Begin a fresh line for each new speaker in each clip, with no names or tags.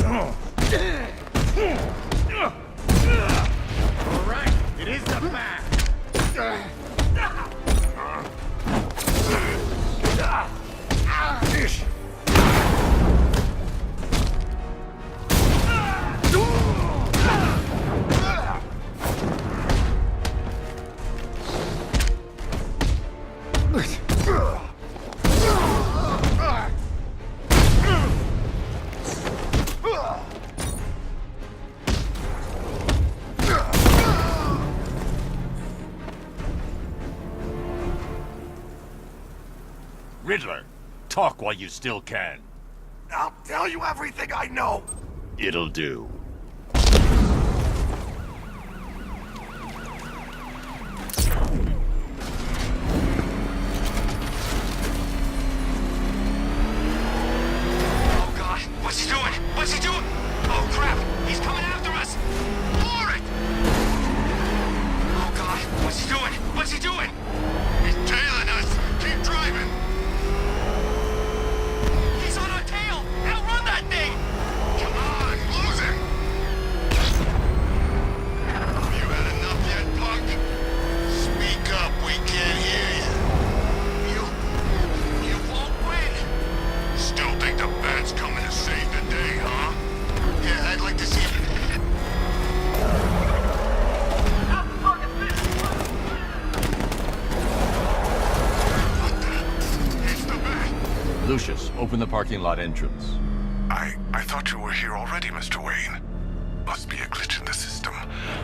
Alright, it is the bat! Ish!
Riddler, talk while you still can.
I'll tell you everything I know.
It'll do.
Oh God, what's he doing? What's he doing? Oh crap, he's coming after us! For it! Oh God, what's he doing? What's he doing? He's tailing us! Keep driving! He's on our tail! Outrun that thing! Come on, lose him! You had enough yet, punk? Speak up, we can't hear you. You won't win! Still think the bat's coming to save the day, huh? Yeah, I'd like to see it. What the? It's the bat!
Lucius, open the parking lot entrance.
I thought you were here already, Mr. Wayne. Must be a glitch in the system.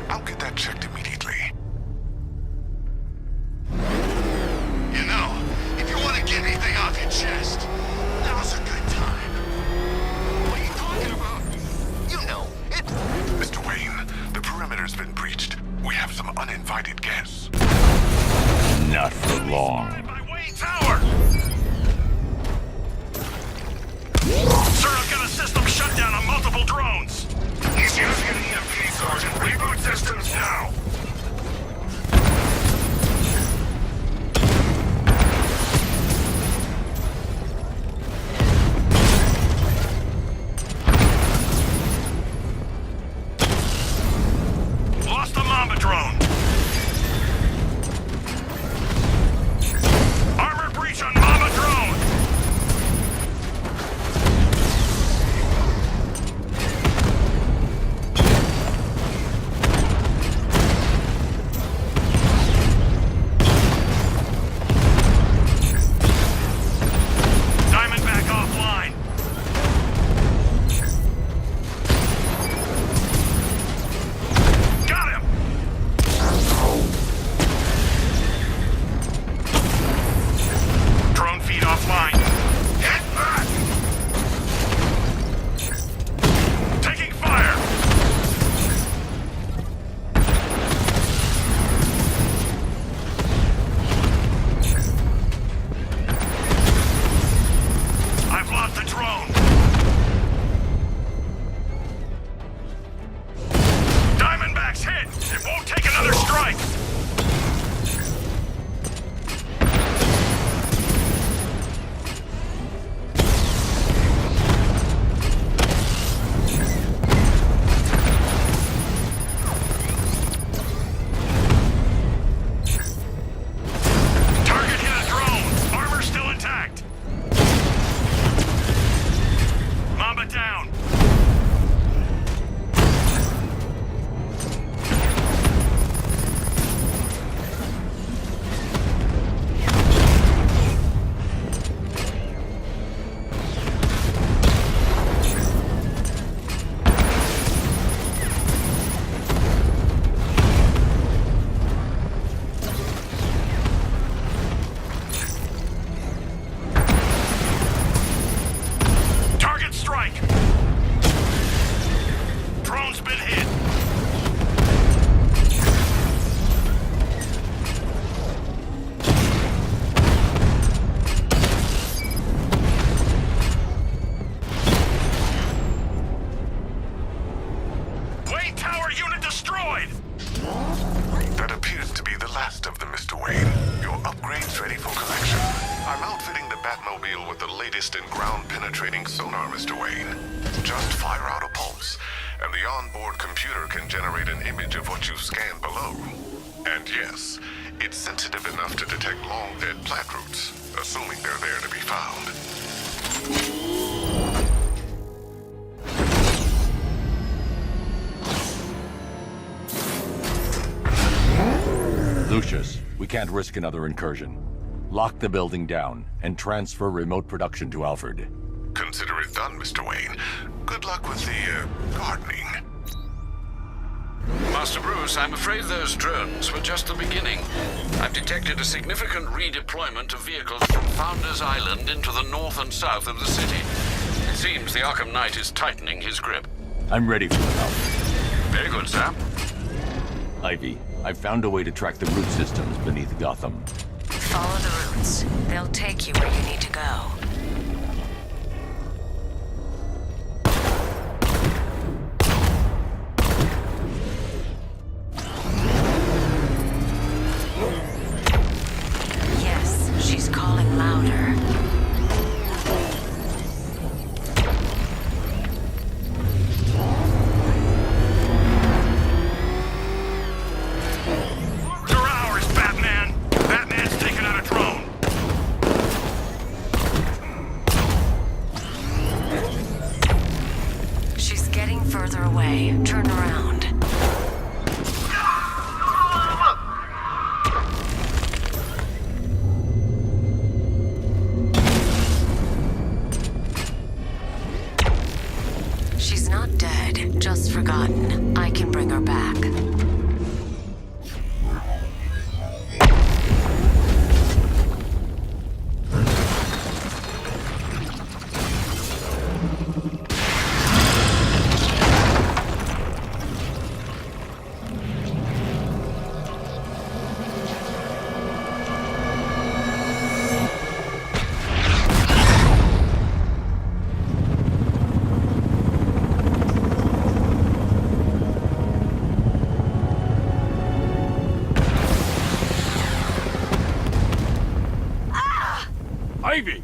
I'll get that checked immediately.
You know, if you want to get anything off your chest, now's a good time. What are you talking about? You know, it...
Mr. Wayne, the perimeter's been breached. We have some uninvited guests.
Not for long.
By Wayne Tower!
Sir, I've got a system shutdown on multiple drones.
He's using an EMP, Sergeant. Reboot systems now!
Lost the Mamba drone. Armor breach on Mamba drone. Diamondback offline. Got him! Drone feed offline.
Get back!
Taking fire! I've lost the drone. Diamondback's hit! It won't take another strike! Target hit a drone! Armor still intact! Mamba down! Target strike! Drone's been hit! Wayne Tower unit destroyed!
That appears to be the last of them, Mr. Wayne. Your upgrade's ready for collection. I'm outfitting the Batmobile with the latest in ground-penetrating sonar, Mr. Wayne. Just fire out a pulse. themselves, and the onboard computer can generate an image of what you've scanned below. And yes, it's sensitive enough to detect long-dead plant roots, assuming they're there to be found.
Lucius, we can't risk another incursion. Lock the building down and transfer remote production to Alfred.
Consider it done, Mr. Wayne. Good luck with the, gardening.
Master Bruce, I'm afraid those drones were just the beginning. I've detected a significant redeployment of vehicles from Founders Island into the north and south of the city. It seems the Arkham Knight is tightening his grip.
I'm ready for it, Alfred.
Very good, sir.
Ivy, I've found a way to track the root systems beneath Gotham.
Follow the routes. They'll take you where you need to go. Yes, she's calling louder.
They're ours, Batman! Batman's taking out a drone!
She's getting further away. Turn around. She's not dead, just forgotten. I can bring her back.
Ivy!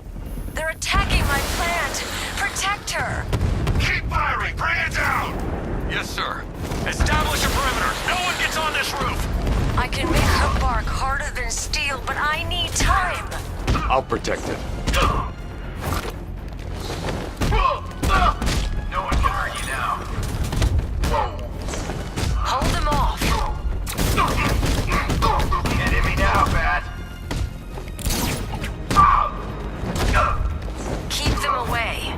They're attacking my plant! Protect her!
Keep firing! Bring it down! Yes, sir. Establish a perimeter! No one gets on this roof!
I can make her bark harder than steel, but I need time!
I'll protect it.
No one can hurt you now.
Hold them off!
Can't hit me now, Bat.
Keep them away!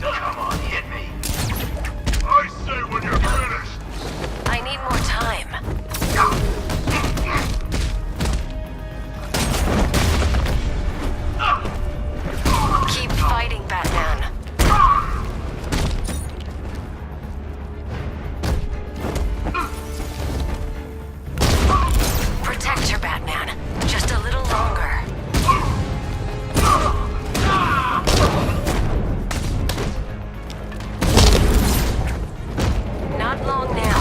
Come on, hit me. I say when you're finished.
I need more time. Keep fighting, Batman. Protect her, Batman. Just a little longer. Not long now.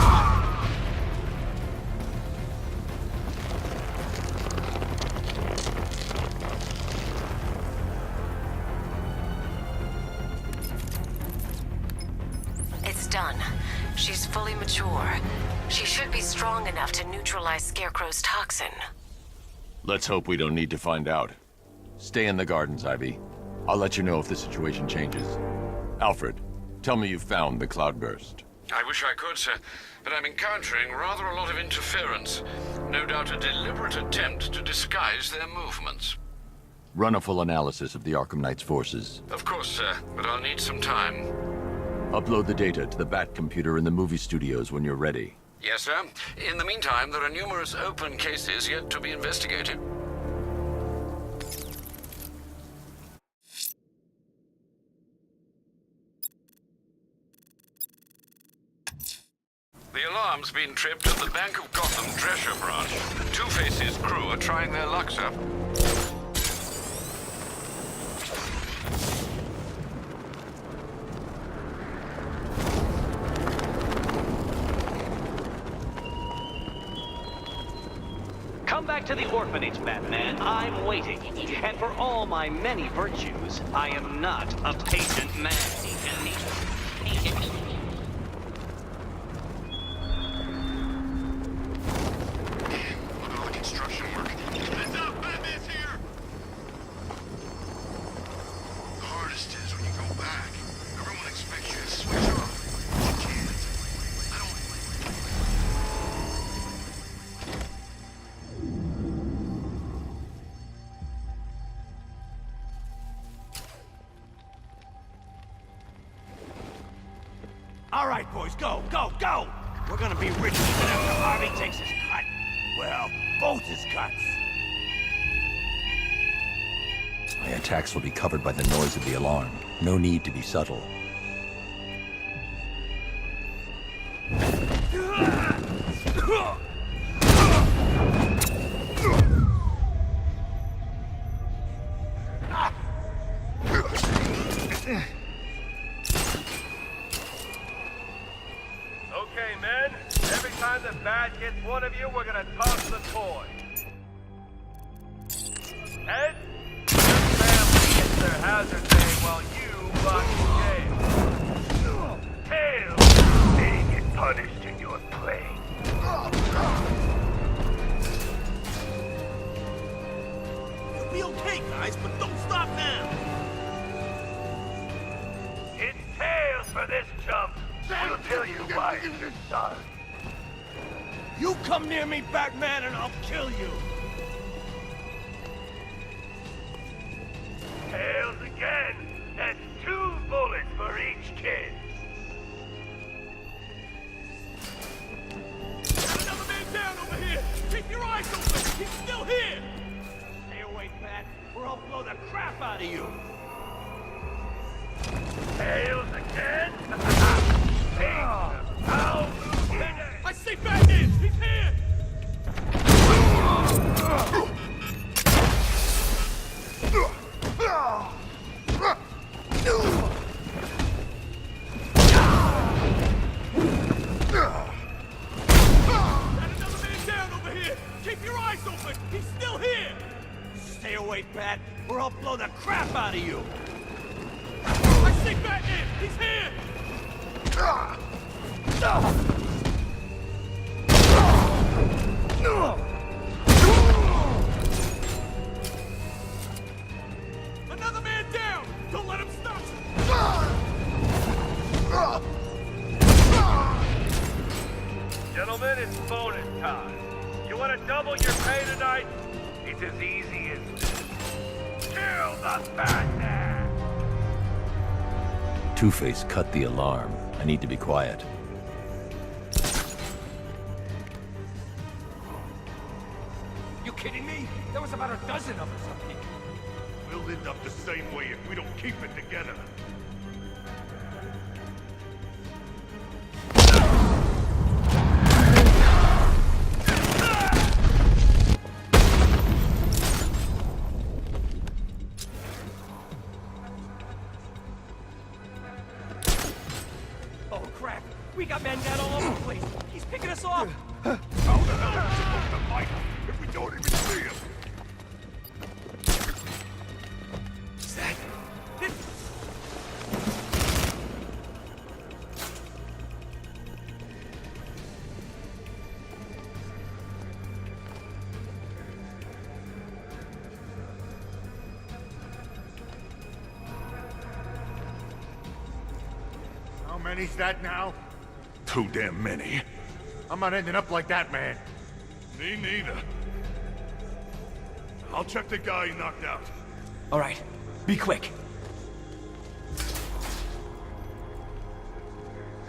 It's done. She's fully mature. She should be strong enough to neutralize Scarecrow's toxin.
Let's hope we don't need to find out. Stay in the gardens, Ivy. I'll let you know if the situation changes. Alfred, tell me you found the cloudburst.
I wish I could, sir, but I'm encountering rather a lot of interference. No doubt a deliberate attempt to disguise their movements.
Run a full analysis of the Arkham Knight's forces.
Of course, sir, but I'll need some time.
Upload the data to the Bat computer in the movie studios when you're ready.
Yes, sir. In the meantime, there are numerous open cases yet to be investigated. The alarm's been tripped at the Bank of Gotham Drescher branch. Two-Face's crew are trying their luck, sir.
Come Come back to the orphanage, Batman. I'm waiting. And for all my many virtues, I am not a patient man.
Look at all the construction work. Heads up, Batman's here! The hardest is when you go back. Everyone expects you to switch off. You can't. I don't...
All right, boys, go, go, go! We're gonna be rich even after Harvey takes his cut. Well, both his cuts.
My attacks will be covered by the noise of the alarm. No need to be subtle.
Okay, men. Every time the bat gets one of you, we're gonna toss the toy. Head, your family gets their hazard pay while you rot in jail. Tails, they get punished in your place.
You'll be okay, guys, but don't stop now.
It's tails for this chump. We'll tell you why it's this time.
You come near me, Batman, and I'll kill you.
Tails again. That's 2 bullets for each kid.
Got another man down over here. Keep your eyes open. He's still here. Stay away, Bat, or I'll blow the crap out of you.
Tails again? I'll move in.
I see Batman. He's here. Got another man down over here. Keep your eyes open. He's still here. Stay away, Bat, or I'll blow the crap out of you. I see Batman. He's here. Another man down! Don't let him stop!
Gentlemen, it's bonus time. You want to double your pay tonight? It's as easy as kill the Batman.
Two-Face cut the alarm. I need to be quiet.
You kidding me? There was about a dozen of us up here.
We'll end up the same way if we don't keep it together.
Oh, crap. We got men down all over the place. He's picking us off.
How the hell are we supposed to fight him if we don't even see him?
Is that...
How many's that now? Too damn many. I'm not ending up like that, man. Me neither. I'll check the guy you knocked out.
All right. Be quick.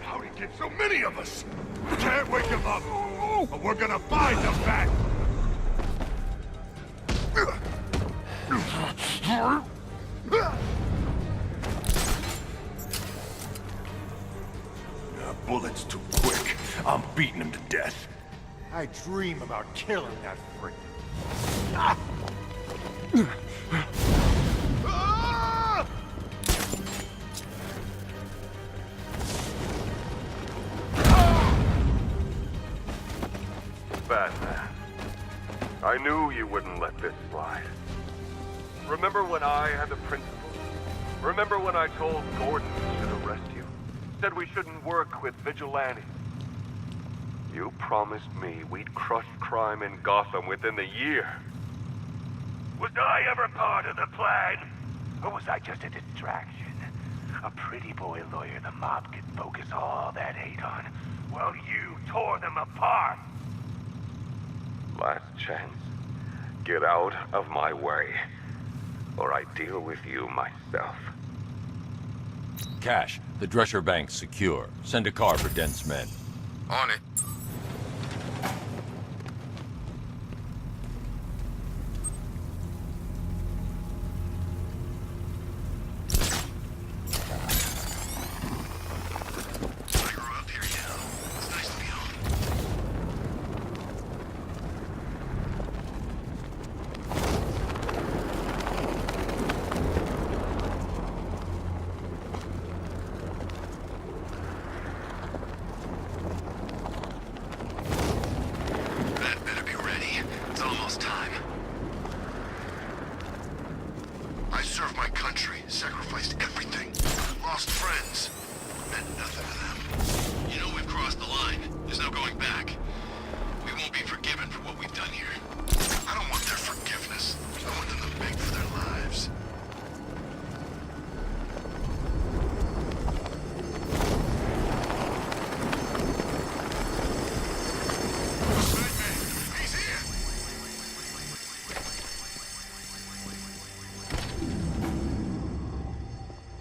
How'd he get so many of us? Can't wake him up. But we're gonna find the bat. That bullet's too quick. I'm beating him to death. I dream about killing that freak. Ah! Ah! Batman, I knew you wouldn't let this slide. Remember when I had the principal? Remember when I told Gordon we should arrest you? Said we shouldn't work with vigilantes? You promised me we'd crush crime in Gotham within the year. Was I ever part of the plan? Or was I just a distraction? A pretty boy lawyer the mob could focus all that hate on, while you tore them apart. Last chance. Get out of my way, or I deal with you myself.
Cash, the Drescher Bank's secure. Send a car for Dent's men.
On it.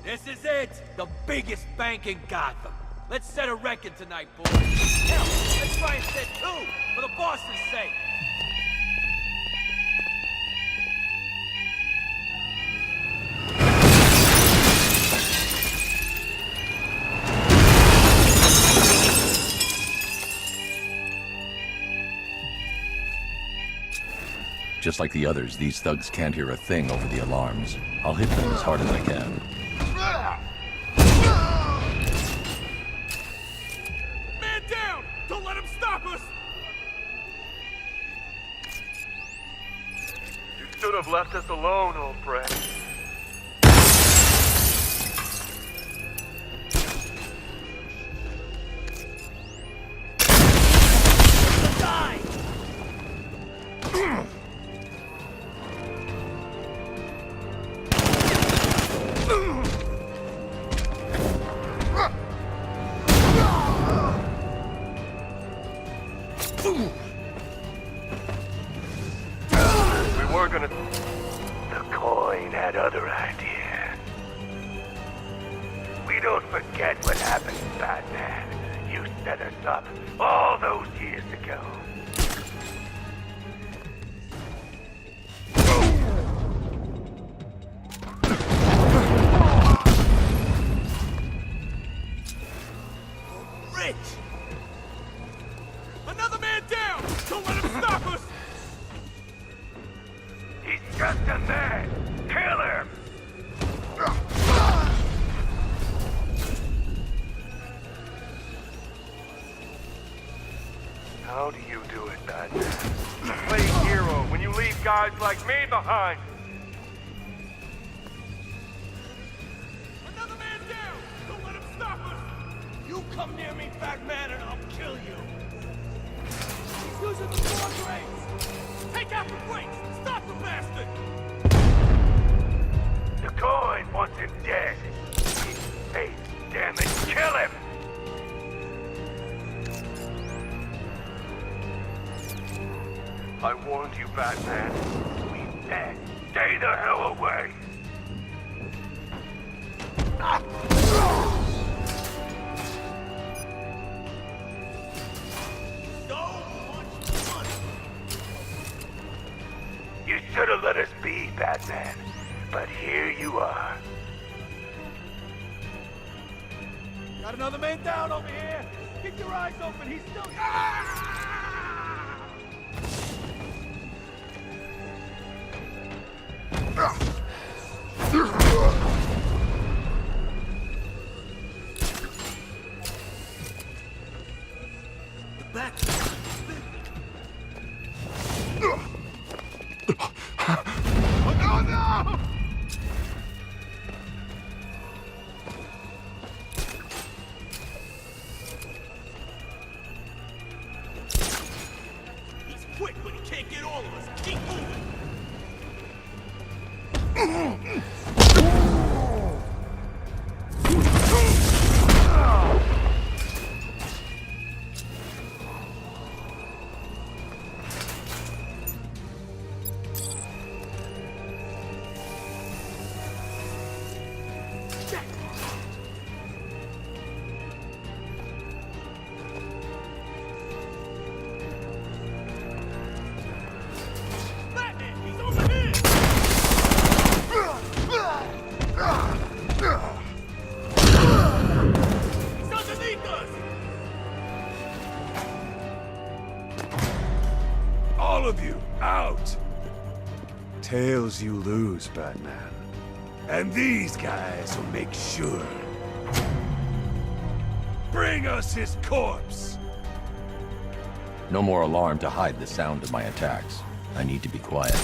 This is it! The biggest bank in Gotham. Let's set a record tonight, boys. Hell, let's try and set two, for the boss's sake.
Just like the others, these thugs can't hear a thing over the alarms. I'll hit them as hard as I can.
Man down! Don't let him stop us!
You should have left us alone, old friend.
Die!
We were gonna... The coin had other ideas. We don't forget what happened, Batman. You set us up all those years ago.
Rich! Another man down! Don't let him stop us!
He's just a man! Kill him! How do you do it, Batman? You play hero when you leave guys like me behind!
Another man down! Don't let him stop us! You come near me, Batman, and I'll kill you! He's using the floor brakes! Take out the brakes! Stop the bastard!
The coin wants him dead. Hey, damn it, kill him! I warned you, Batman. He's dead. Stay the hell away!
So much money!
You should have let us be, Batman. But here you are.
Got another man down over here! Keep your eyes open, he's still... The back...
tails you lose, Batman. And these guys will make sure. Bring us his corpse!
No more alarm to hide the sound of my attacks. I need to be quiet.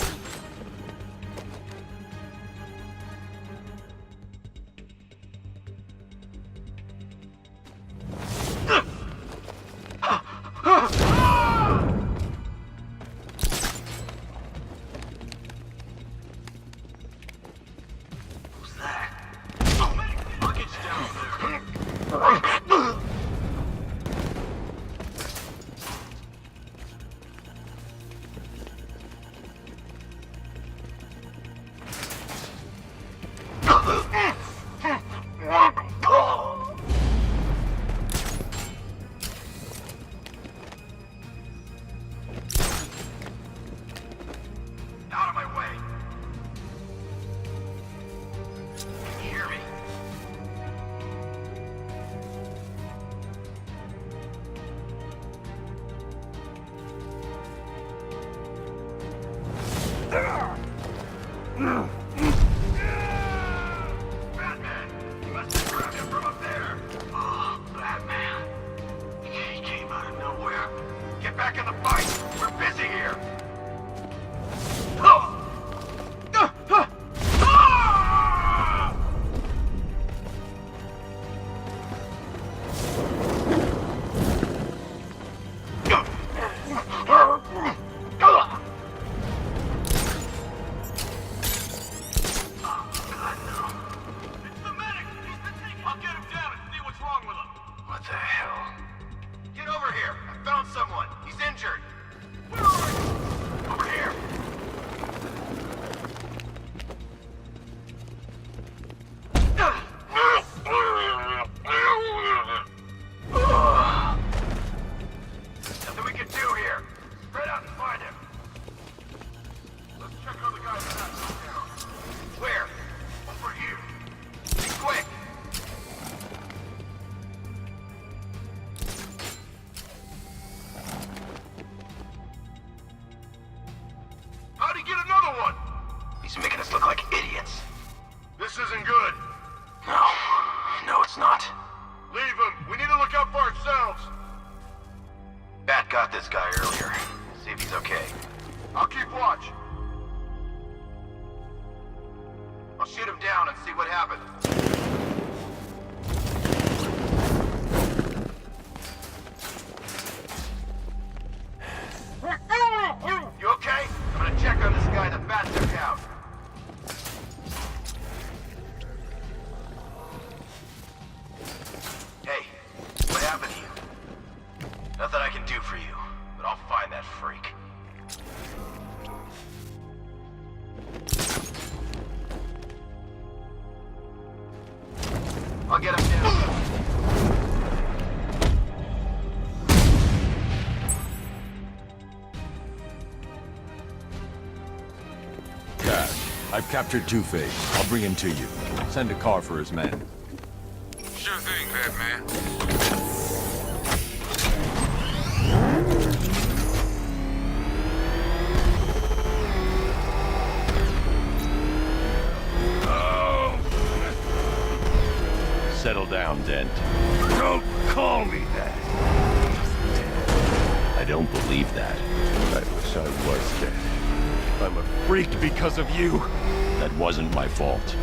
I've captured Two-Face. I'll bring him to you. Send a car for his men.
Sure thing, Batman.
Settle down, Dent.
Don't call me that.
I don't believe that.
I wish I was dead. I'm a freak because of you.
That wasn't my fault.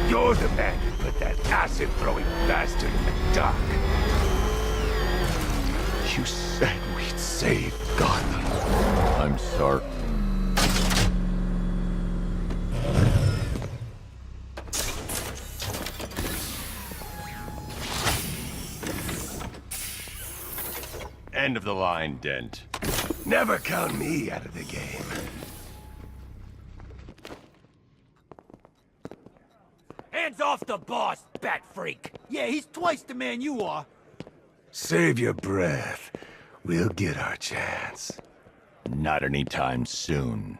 You're the man who put that acid-throwing bastard in the dock. You said we'd save Gotham.
I'm sorry. End of the line, Dent.
Never count me out of the game.
Hands off the boss, bat freak! Yeah, he's twice the man you are.
Save your breath. We'll get our chance.
Not anytime soon.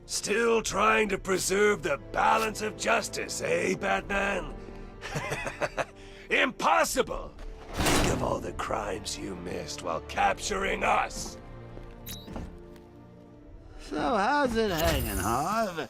Still trying to preserve the balance of justice, eh, Batman? Impossible! of all the crimes you missed while capturing us.
So how's it hanging, Harv?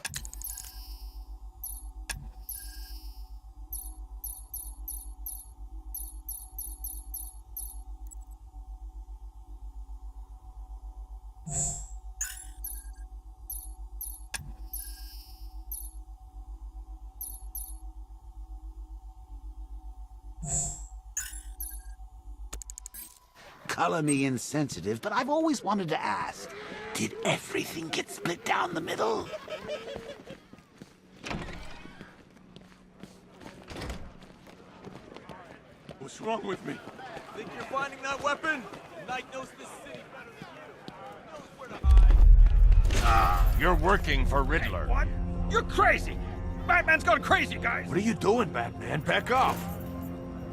Color me insensitive, but I've always wanted to ask, did everything get split down the middle?
What's wrong with me?
Think you're finding that weapon? Knight knows this city better than you. He knows where to hide.
You're working for Riddler.
What? You're crazy! Batman's gone crazy, guys!
What are you doing, Batman? Back off!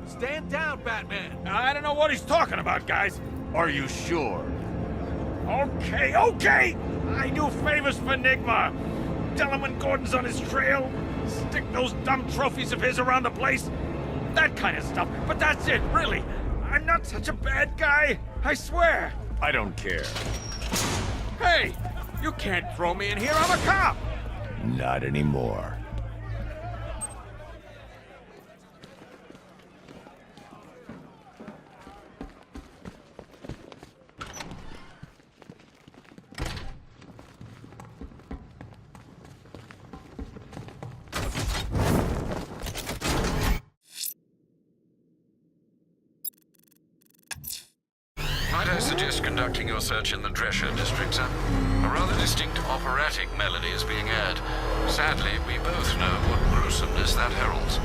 Stand down, Batman! I don't know what he's talking about, guys.
Are you sure?
Okay, okay! I do favors for Enigma. Tell him when Gordon's on his trail. Stick those dumb trophies of his around the place. That kind of stuff. But that's it, really. I'm not such a bad guy. I swear.
I don't care.
Hey! You can't throw me in here. I'm a cop!
Not anymore.
Might I suggest conducting your search in the Drescher district, sir? A rather distinct operatic melody is being aired. Sadly, we both know what gruesomeness that heralds.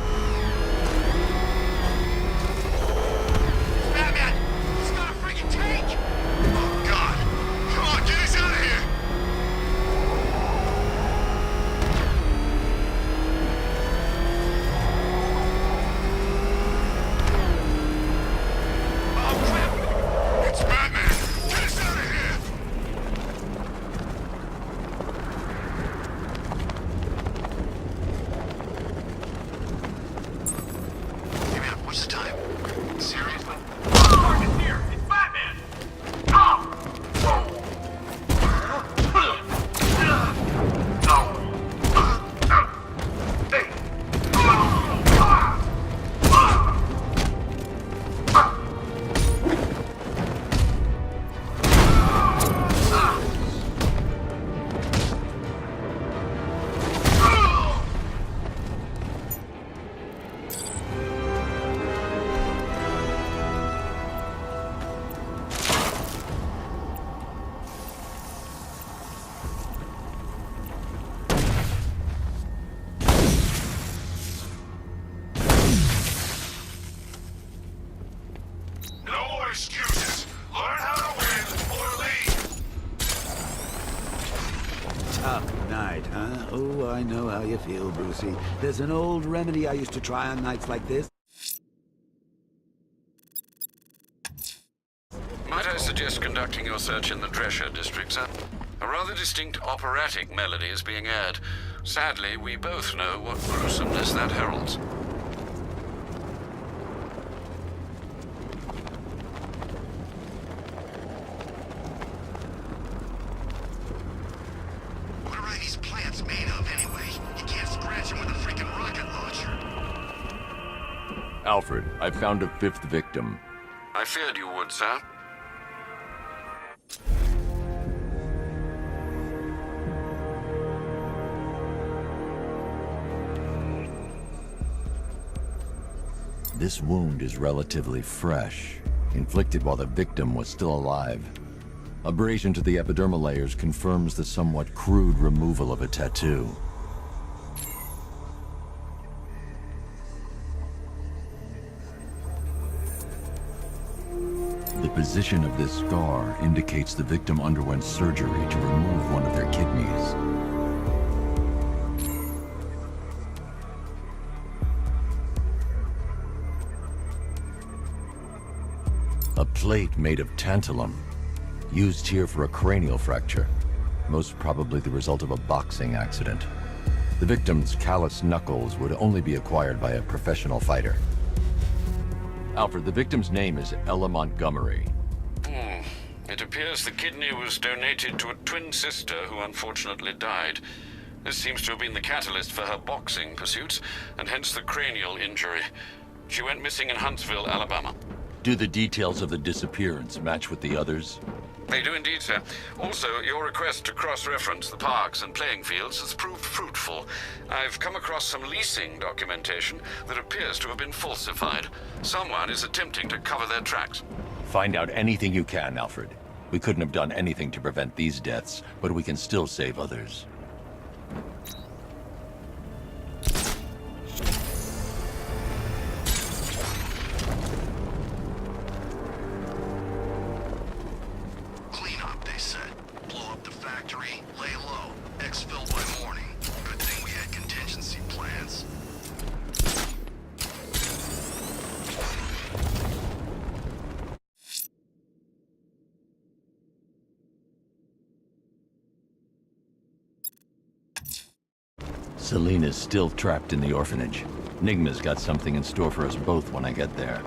Batman! He's got a freaking tank! Oh, God! Come on, get us out of here! Oh, crap! It's Batman! Get us out of here! Hey, man, what's the time? Seriously?
Target's here! It's Batman!
No more excuses. Learn how to win or leave.
Tough night, huh? Oh, I know how you feel, Brucey. There's an old remedy I used to try on nights like this.
Might I suggest conducting your search in the Drescher district, sir? A rather distinct operatic melody is being aired. Sadly, we both know what gruesomeness that heralds.
What are these plants made of, anyway? You can't scratch them with a freaking rocket launcher.
Alfred, I found a fifth victim.
I feared you would, sir.
This wound is relatively fresh, inflicted while the victim was still alive. Abrasion to the epidermal layers confirms the somewhat crude removal of a tattoo. The position of this scar indicates the victim underwent surgery to remove one of their kidneys. A plate made of tantalum, used here for a cranial fracture, most probably the result of a boxing accident. The victim's calloused knuckles would only be acquired by a professional fighter. Alfred, the victim's name is Ella Montgomery.
It appears the kidney was donated to a twin sister who unfortunately died. This seems to have been the catalyst for her boxing pursuits, and hence the cranial injury. She went missing in Huntsville, Alabama.
Do the details of the disappearance match with the others?
They do indeed, sir. Also, your request to cross-reference the parks and playing fields has proved fruitful. I've come across some leasing documentation that appears to have been falsified. Someone is attempting to cover their tracks.
Find out anything you can, Alfred. We couldn't have done anything to prevent these deaths, but we can still save others.
Clean up, they said. Blow up the factory, lay low. Exfil by morning. Good thing we had contingency plans.
Selena's still trapped in the orphanage. Nigma's got something in store for us both when I get there.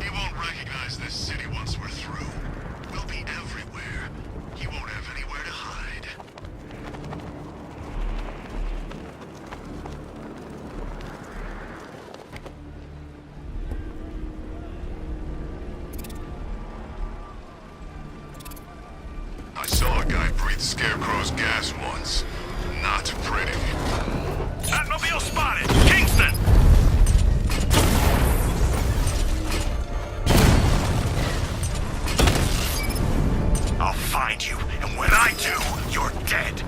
He won't recognize this city once we're through. We'll be everywhere. He won't have anywhere to hide. I saw a guy breathe Scarecrow's gas once. Not pretty. Batmobile spotted! Kingston! I'll find you, and when I do, you're dead.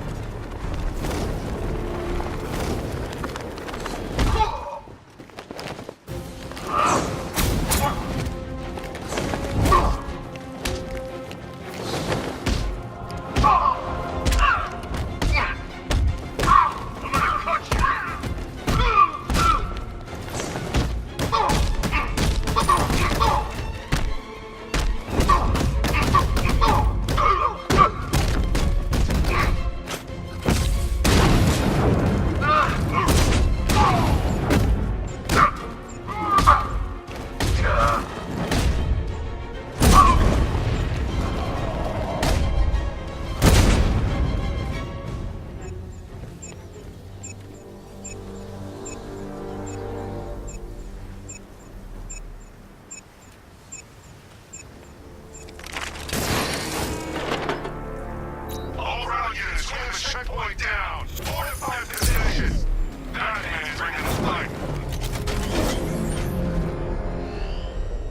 Checkpoint down! Fortify position! Batman is bringing us light!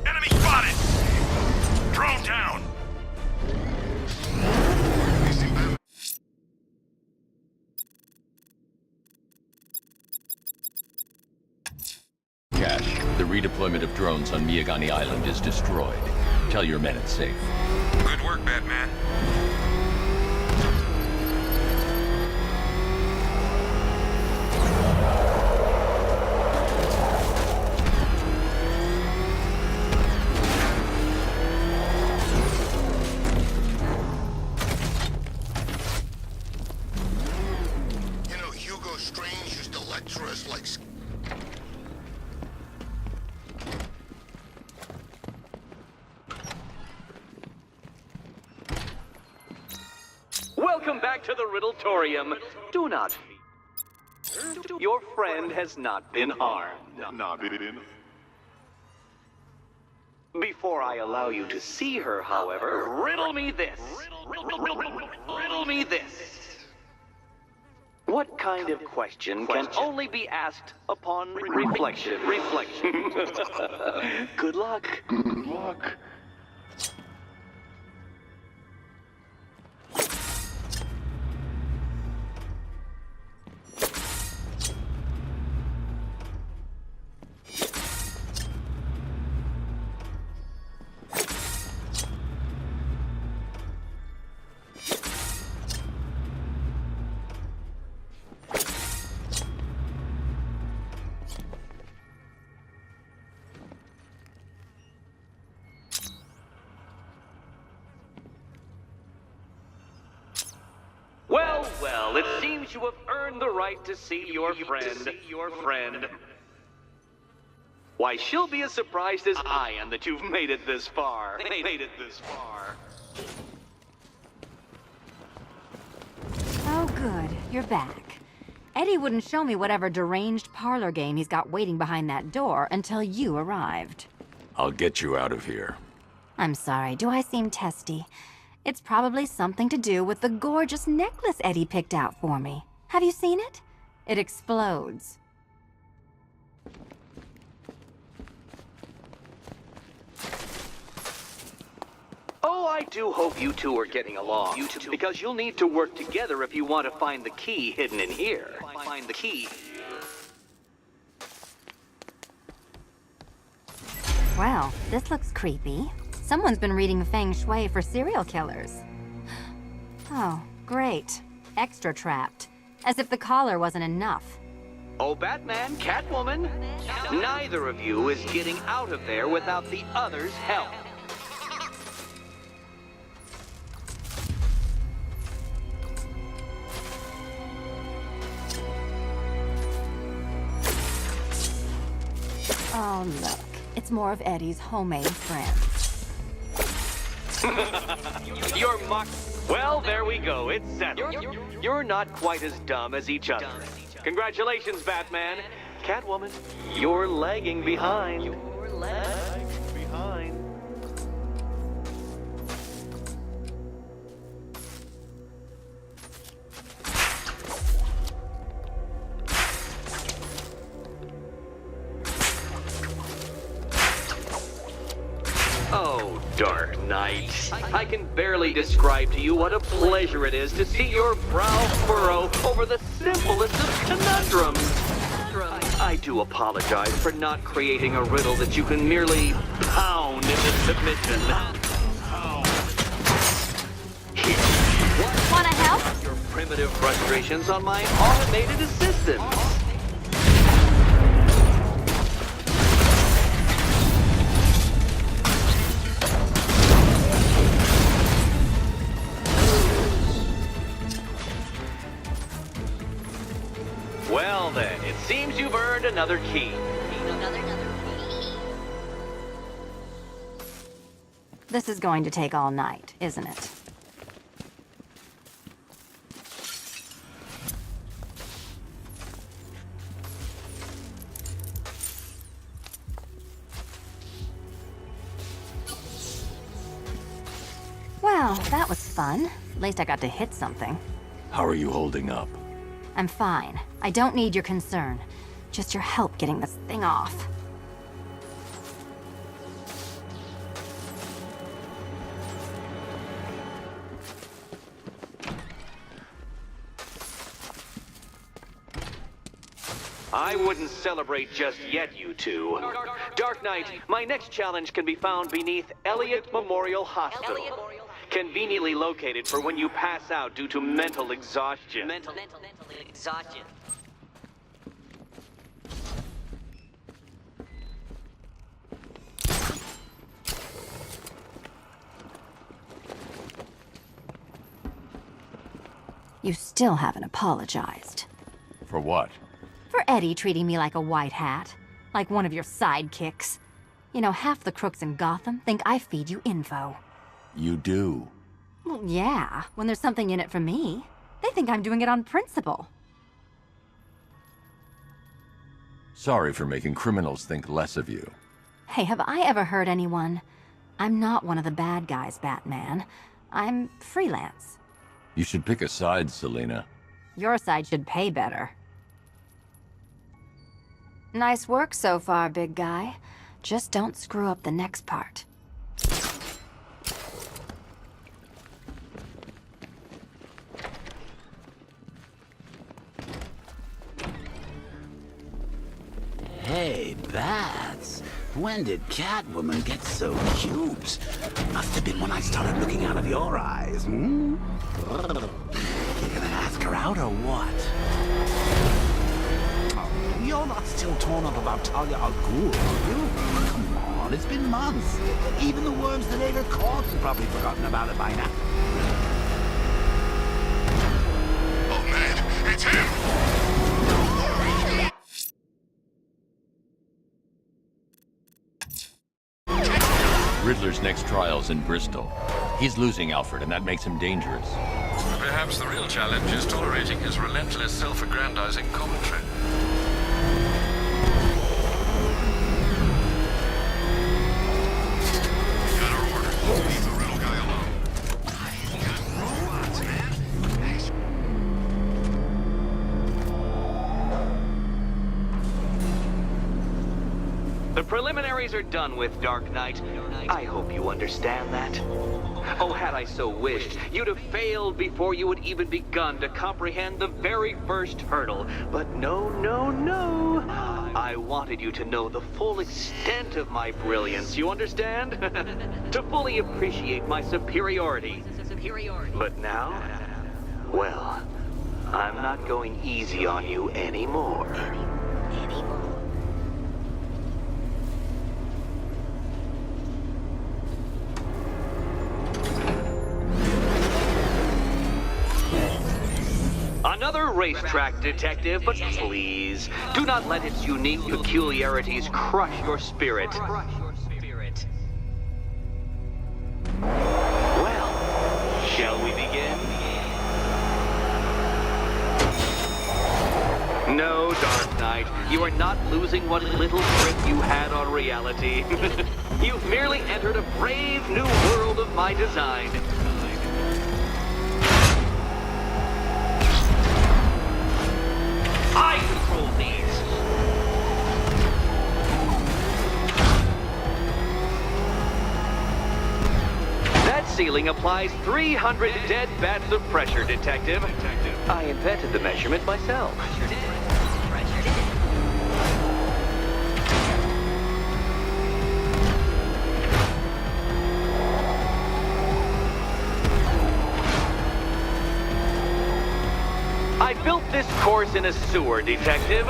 Enemy spotted! Drone down!
Cash, the redeployment of drones on Miyagani Island is destroyed. Tell your men it's safe.
Good work, Batman.
Welcome back to the Riddletorium. Do not fear. Your friend has not been harmed. Before I allow you to see her, however, riddle me this. Riddle me this. What kind of question can only be asked upon reflection? Good luck. Good luck. means you have earned the right to see your friend. Why, she'll be as surprised as I am that you've made it this far.
Oh, good. You're back. Eddie wouldn't show me whatever deranged parlor game he's got waiting behind that door until you arrived.
I'll get you out of here.
I'm sorry, do I seem testy? It's probably something to do with the gorgeous necklace Eddie picked out for me. Have you seen it? It explodes.
Oh, I do hope you two are getting along. Because you'll need to work together if you want to find the key hidden in here. Find the key.
Well, this looks creepy. Someone's been reading Feng Shui for serial killers. Oh, great. Extra trapped. As if the collar wasn't enough.
Oh, Batman, Catwoman, neither of you is getting out of there without the other's help.
Oh, look. It's more of Eddie's homemade friends.
You're mock. Well, there we go. It's settled. You're not quite as dumb as each other. Congratulations, Batman. Catwoman, you're lagging behind. Oh, Dark Knight. I can barely describe to you what a pleasure it is to see your brow furrow over the simplest of conundrums. I do apologize for not creating a riddle that you can merely pound into submission.
Wanna help?
Your primitive frustrations on my automated assistant. Well then, it seems you've earned another key.
This is going to take all night, isn't it? Well, that was fun. At least I got to hit something.
How are you holding up?
I'm fine. I don't need your concern. Just your help getting this thing off.
I wouldn't celebrate just yet, you two. Dark Knight, my next challenge can be found beneath Elliott Memorial Hospital. Conveniently located for when you pass out due to mental exhaustion. Mental exhaustion.
You still haven't apologized.
For what?
For Eddie treating me like a white hat. Like one of your sidekicks. You know, half the crooks in Gotham think I feed you info.
You do.
Well, yeah, when there's something in it for me. They think I'm doing it on principle.
Sorry for making criminals think less of you.
Hey, have I ever hurt anyone? I'm not one of the bad guys, Batman. I'm freelance.
You should pick a side, Selina.
Your side should pay better. Nice work so far, big guy. Just don't screw up the next part.
Hey, Bats. When did Catwoman get so cute? Must have been when I started looking out of your eyes, hmm? You gonna ask her out or what? Oh, you're not still torn up about Talia al Ghul, are you? Come on, it's been months. Even the worms that ate her corpse have probably forgotten about it by now.
Oh man, It's him!
Riddler's next trial's in Bristol. He's losing Alfred, and that makes him dangerous.
Perhaps the real challenge is tolerating his relentless self-aggrandizing commentary.
Got our orders. Leave the riddle guy alone. You got robots, man.
The preliminaries are done with, Dark Knight. I hope you understand that. Oh, had I so wished, you'd have failed before you had even begun to comprehend the very first hurdle. But no, no, no. I wanted you to know the full extent of my brilliance, you understand? To fully appreciate my superiority. But now, well, I'm not going easy on you anymore. Another racetrack detective, but please, do not let its unique peculiarities crush your spirit. Well, shall we begin? No, Dark Knight, you are not losing what little grip you had on reality. You've merely entered a brave new world of my design. I control these. That ceiling applies 300 dead bats of pressure, Detective. I invented the measurement myself. I built this course in a sewer, Detective.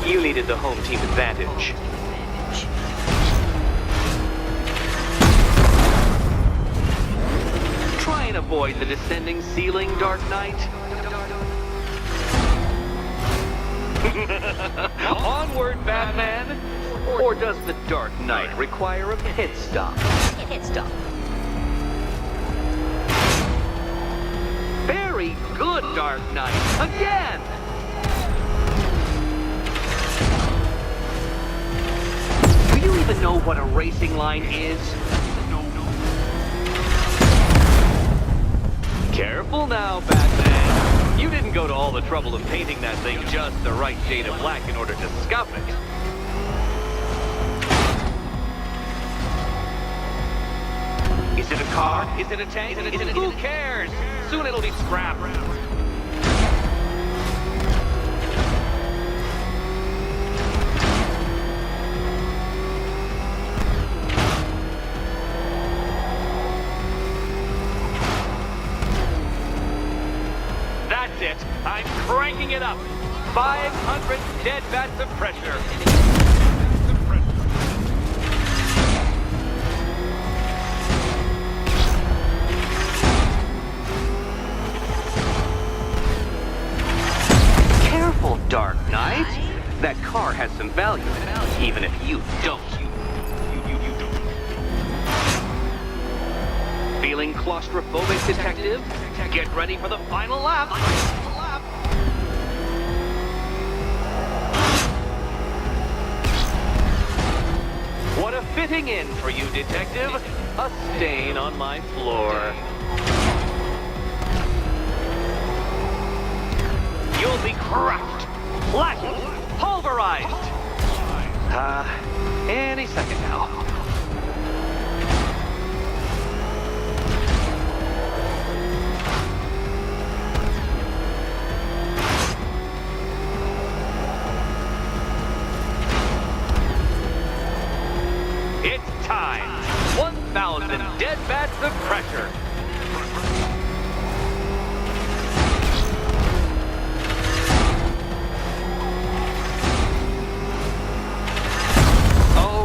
You needed the home team advantage. Try and avoid the descending ceiling, Dark Knight. Onward, Batman! Or does the Dark Knight require a pit stop? Very good, Dark Knight. Again! Do you even know what a racing line is? Careful now, Batman. You didn't go to all the trouble of painting that thing just the right shade of black in order to scuff it. Is it a car? Is it a tank? Who cares? Soon it'll be scrapped. That's it. I'm cranking it up. 500 dead bats of pressure. Dark Knight. That car has some value, even if you don't. Feeling claustrophobic, Detective? Get ready for the final lap. What a fitting end for you, Detective. A stain on my floor. You'll be crushed, flattened, pulverized. Any second now. It's time. 1,000 dead bats of pressure.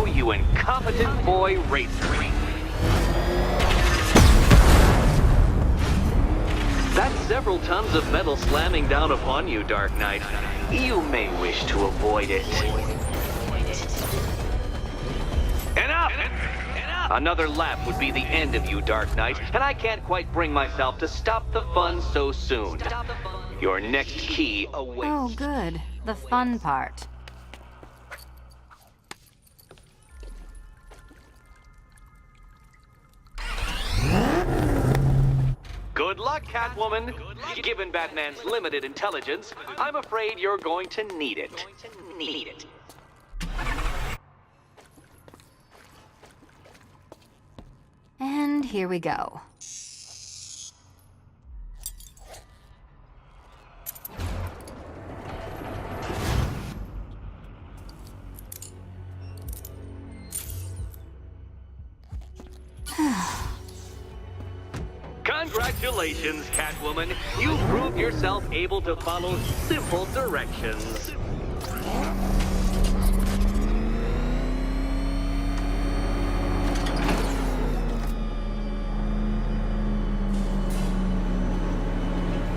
You incompetent boy racer. That several tons of metal slamming down upon you, Dark Knight. You may wish to avoid it. Enough! Another lap would be the end of you, Dark Knight, and I can't quite bring myself to stop the fun so soon. Your next key awaits.
Oh, good. The fun part.
Good luck, Catwoman. Given Batman's limited intelligence, I'm afraid you're going to need it.
And here we go.
Congratulations, Catwoman. You proved yourself able to follow simple directions.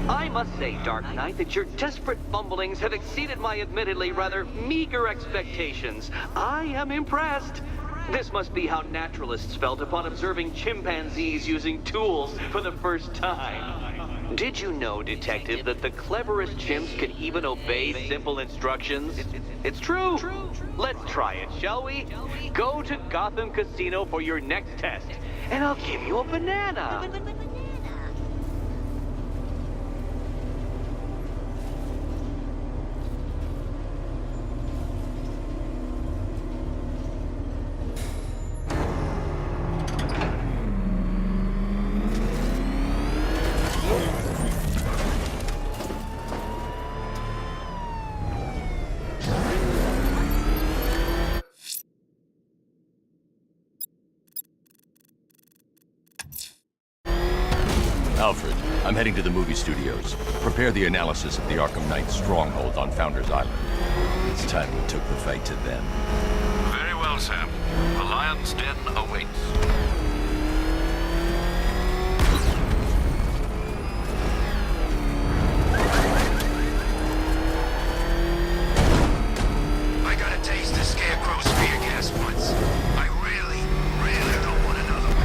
I must say, Dark Knight, that your desperate fumblings have exceeded my admittedly rather meager expectations. I am impressed. This must be how naturalists felt upon observing chimpanzees using tools for the first time. Did you know, Detective, that the cleverest chimps can even obey simple instructions? It's true. Let's try it, shall we? Go to Gotham Casino for your next test, and I'll give you a banana.
Alfred, I'm heading to the movie studios. Prepare the analysis of the Arkham Knight's stronghold on Founders Island. It's time we took the fight to them.
Very well, Sam. The Lion's Den awaits.
I got a taste of Scarecrow's fear gas once. I really, really don't want another one.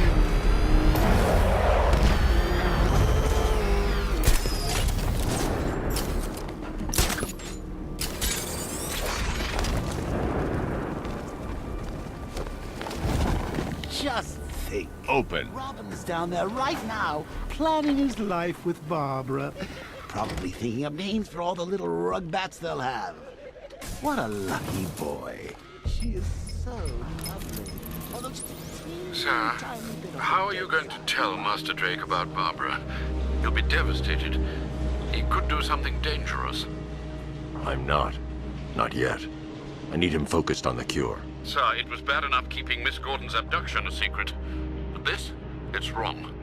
Just think.
Open.
Robin's down there right now, planning his life with Barbara. Probably thinking of names for all the little rug bats they'll have. What a lucky boy. She is so lovely. Although just a teeny
Sir,
tiny bit of
how are you going to tell Master Drake about Barbara? He'll be devastated. He could do something dangerous.
I'm not. Not yet. I need him focused on the cure.
Sir, it was bad enough keeping Miss Gordon's abduction a secret. But this? It's wrong.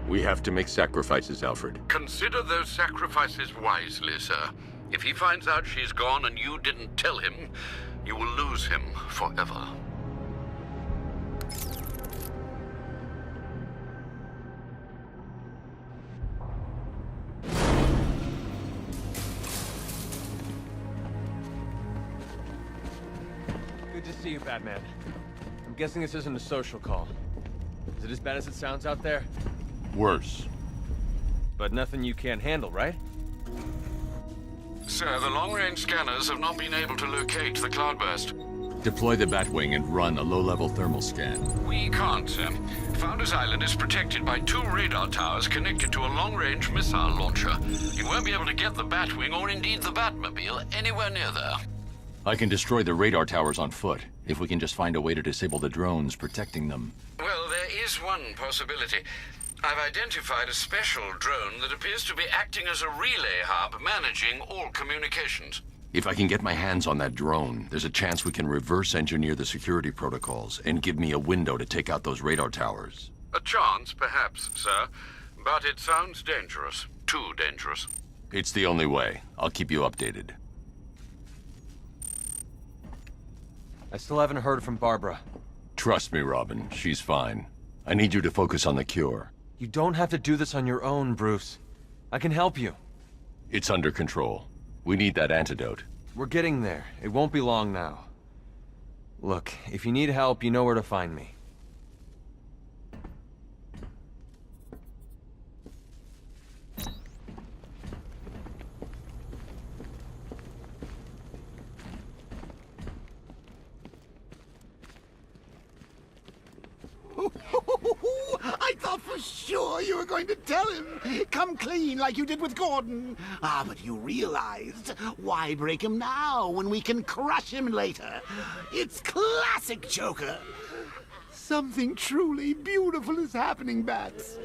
We have to make sacrifices, Alfred.
Consider those sacrifices wisely, sir. If he finds out she's gone and you didn't tell him, you will lose him forever.
Good to see you, Batman. I'm guessing this isn't a social call. Is it as bad as it sounds out there?
Worse.
But nothing you can't handle, right?
Sir, the long-range scanners have not been able to locate the cloudburst.
Deploy the Batwing and run a low-level thermal scan.
We can't, sir. Founders Island is protected by 2 radar towers connected to a long-range missile launcher. You won't be able to get the Batwing, or indeed the Batmobile, anywhere near there.
I can destroy the radar towers on foot, if we can just find a way to disable the drones protecting them.
Well, there is one possibility. I've identified a special drone that appears to be acting as a relay hub, managing all communications.
If I can get my hands on that drone, there's a chance we can reverse engineer the security protocols and give me a window to take out those radar towers.
A chance, perhaps, sir. But it sounds dangerous. Too dangerous.
It's the only way. I'll keep you updated.
I still haven't heard from Barbara.
Trust me, Robin. She's fine. I need you to focus on the cure.
You don't have to do this on your own, Bruce. I can help you.
It's under control. We need that antidote.
We're getting there. It won't be long now. Look, if you need help, you know where to find me.
I thought for sure you were going to tell him. Come clean like you did with Gordon. Ah, but you realized. Why break him now when we can crush him later? It's classic Joker. Something truly beautiful is happening, Bats.